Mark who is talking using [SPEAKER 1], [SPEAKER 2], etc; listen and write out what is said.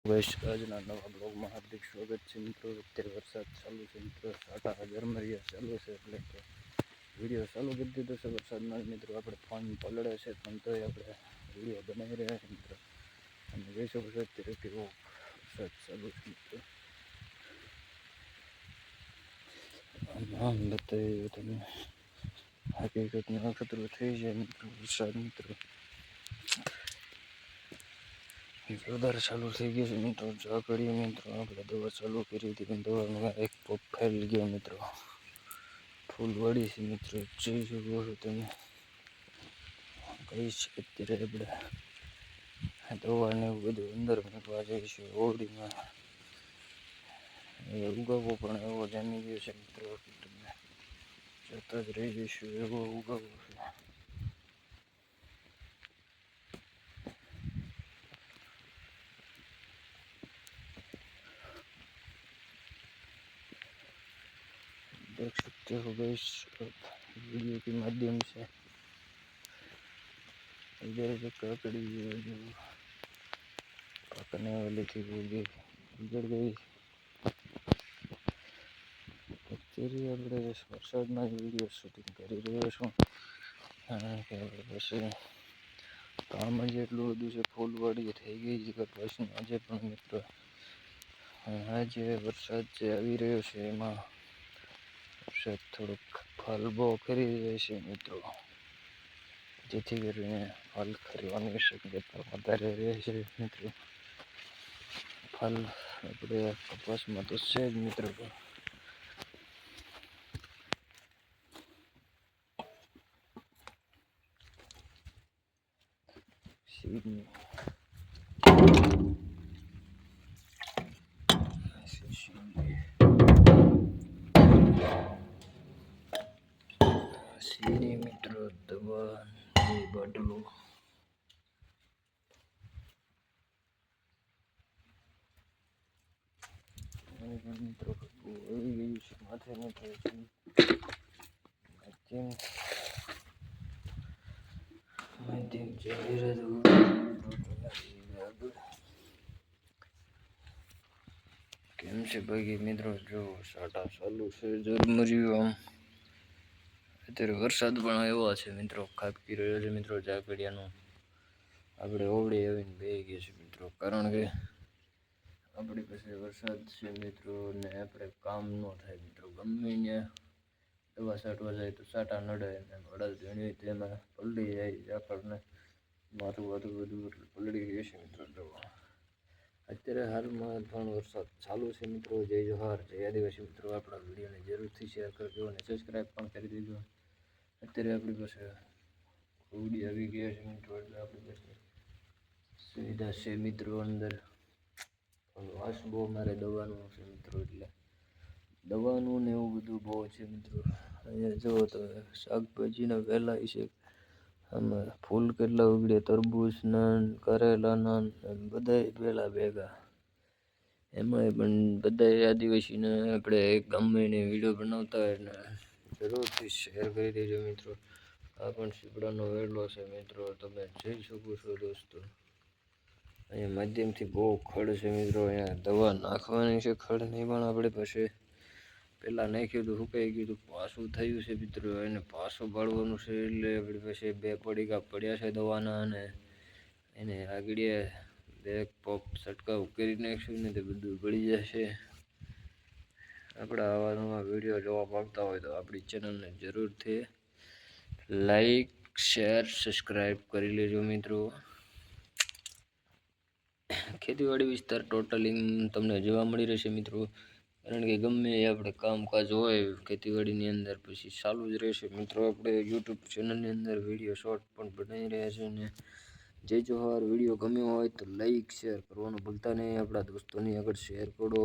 [SPEAKER 1] વૈશ આજના નવા બ્લોગમાં હાર્દિક સ્વાગત છે મિત્રો। અત્યારે વરસાદ ચાલુ છે મિત્રો, સાટા ઝરમરિયા ચાલુ છે એટલે કે વિડીયો ચાલુ કરી દીધો છે વરસાદમાં મિત્રો। આપણે ફોન પલળે છે પણ તોય આપણે વિડીયો બનાવી રહ્યા છે મિત્રો। અને જોઈ શકો છો અત્યારે કેવો વરસાદ ચાલુ છે મિત્રો। આમ બતાવી તમે હકીકતમાં ખતરો થઈ જાય મિત્રો વરસાદ મિત્રો જોરદાર ચાલુ થઈ ગયો છે મિત્રો। જા કરીએ મિત્રો આપણે દવા ચાલુ કરી હતી પણ દવામાં એક પોપ ફેલી ગયો મિત્રો, ફૂલ વળી છે મિત્રો। જોઈ શકો છો તમે કહીશ અત્યારે આપણે દવાને એવું બધું અંદર મૂકવા જઈશું ઓવડીમાં। એ ઉગાવો પણ એવો જામી ગયો છે મિત્રો, તમે જોતા જ રહી જઈશું એવો ઉગાવો છે। देख सकते हो गाइस वीडियो के माध्यम से इधर जो काकड़ी है जो पकने वाली थी वो भी उजड़ गई। અત્યારે આપણે વરસાદમાં વિડીયો શૂટિંગ કરી રહ્યો છું કારણ કે પછી કામ જ એટલું બધું છે, ફૂલવાડી થઈ ગઈ છે કપાસની આજે પણ મિત્રો। આજે વરસાદ જે આવી રહ્યો છે એમાં વરસાદ થોડોક ફલ બહુ કરી રહ્યો છે મિત્રો, જેથી કરીને ફલ ખરવાની શક્યતા વધારે રહે છે મિત્રો। ફલ આપણે કપાસમાં તો છે જ મિત્રો, सीनी મિત્રો દવા બાટલો મિત્રો આવી ગયું છે માથે મિત્રો મધ્યમ ચાલી રહ્યું કેમ છે બાકી મિત્રો? જો સાટા ચાલુ છે ઝરમરિયું, આમ અત્યારે વરસાદ પણ આવ્યો છે મિત્રો, ખાબકી રહ્યો છે મિત્રો ઝાકડિયાનો। આપણે ઓવડી આવીને બેસી ગયા છે મિત્રો, કારણ કે આપણી પાસે વરસાદ છે મિત્રો ને આપણે કામ ન થાય મિત્રો। ગમે ત્યાં દવા છાંટવા જાય તો સાટા નડે ને અડદ ઝીણી તેમાં પલળી જાય, આપણને માથું બધું પલળી ગયું છે મિત્રો। દવા અત્યારે હાલમાં પણ વરસાદ ચાલુ છે મિત્રો। જય જોહાર, જય આદિવાસી મિત્રો। આપણા વિડીયોને જરૂરથી શેર કરજો અને સબસ્ક્રાઈબ પણ કરી દેજો। અત્યારે આપણી પાસે ઓવડી આવી ગયા છે મિત્રો, એટલે આપણી પાસે સુવિધા છે મિત્રો અંદર। વાસ બહુ મારે દવાનું છે મિત્રો, એટલે દવાનું ને એવું બધું બહુ છે મિત્રો। અહીંયા જુઓ તો શાકભાજીના વેલા છે, આમાં ફૂલ કેટલા ઉગડે, તરબૂચના કરેલાના બધા વેલા ભેગા। એમાં પણ બધા આદિવાસીને આપણે ગમે વિડીયો બનાવતા હોય ને જરૂરથી શેર કરી દેજો મિત્રો। આ પણ સીપડાનો વેલો છે મિત્રો, તમે જોઈ શકો છો દોસ્તો। અહીંયા માધ્યમથી બહુ ખડ છે મિત્રો, અહીંયા દવા નાખવાની છે ખડ નહીં પણ આપણે પાસે પહેલાં નાખ્યું હતું સુકાઈ ગયું હતું, પાછું થયું છે મિત્રો, એને પાછું પાડવાનું છે। એટલે આપણી પાસે 2 પડીકા પડ્યા છે દવાના, અને એને આગળ એક પોપ છંટકાવ કરી નાખશું ને તે બધું ગળી જશે। આપણા આવા નવા વિડીયો જોવા માંગતા હોય તો આપણી ચેનલને જરૂરથી લાઈક શેર સબસ્ક્રાઈબ કરી લેજો મિત્રો। ખેતીવાડી વિસ્તાર ટોટલી તમને જોવા મળી રહેશે મિત્રો, કારણ કે ગમે એ આપણે કામકાજ હોય ખેતીવાડીની અંદર પછી ચાલુ જ રહેશે મિત્રો। આપણે યુટ્યુબ ચેનલની અંદર વિડીયો શોર્ટ પણ બનાવી રહ્યા છે ને જય જોહાર। વિડીયો ગમ્યો હોય તો લાઈક શેર કરવાનું ભૂલતા નહીં, આપણા દોસ્તોની આગળ શેર કરો।